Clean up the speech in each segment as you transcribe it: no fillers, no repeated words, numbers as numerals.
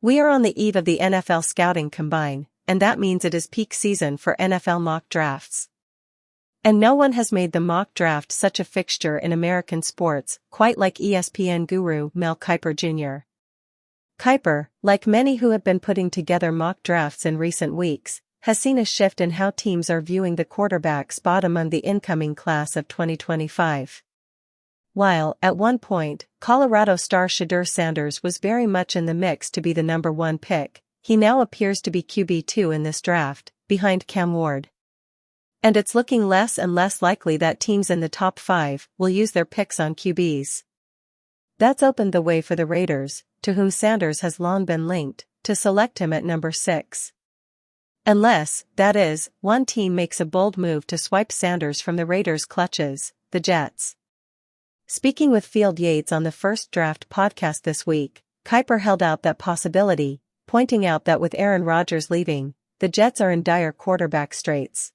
We are on the eve of the NFL Scouting Combine, and that means it is peak season for NFL mock drafts. And no one has made the mock draft such a fixture in American sports, quite like ESPN guru Mel Kiper Jr. Kiper, like many who have been putting together mock drafts in recent weeks, has seen a shift in how teams are viewing the quarterback spot among the incoming class of 2025. While, at one point, Colorado star Shedeur Sanders was very much in the mix to be the number 1 pick, he now appears to be QB2 in this draft, behind Cam Ward. And it's looking less and less likely that teams in the top 5 will use their picks on QBs. That's opened the way for the Raiders, to whom Sanders has long been linked, to select him at number 6. Unless, that is, one team makes a bold move to swipe Sanders from the Raiders' clutches, the Jets. Speaking with Field Yates on the First Draft podcast this week, Kiper held out that possibility, pointing out that with Aaron Rodgers leaving, the Jets are in dire quarterback straits.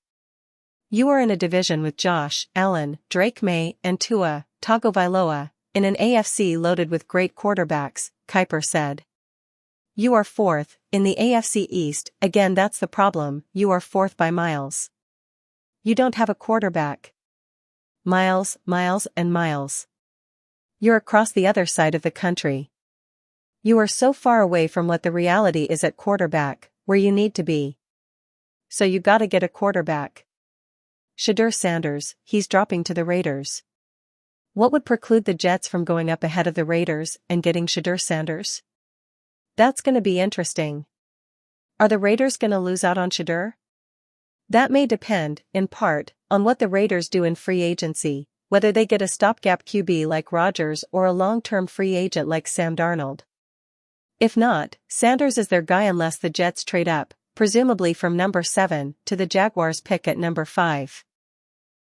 You are in a division with Josh Allen, Drake May, and Tua Tagovailoa, in an AFC loaded with great quarterbacks, Kiper said. You are 4th, in the AFC East, again that's the problem, you are 4th by miles. You don't have a quarterback. Miles, and miles. You're across the other side of the country. You are so far away from what the reality is at quarterback, where you need to be. So you gotta get a quarterback. Shedeur Sanders, he's dropping to the Raiders. What would preclude the Jets from going up ahead of the Raiders and getting Shedeur Sanders? That's gonna be interesting. Are the Raiders gonna lose out on Shedeur? That may depend, in part, on what the Raiders do in free agency, whether they get a stopgap QB like Rodgers or a long-term free agent like Sam Darnold. If not, Sanders is their guy unless the Jets trade up, presumably from number 7, to the Jaguars' pick at number 5.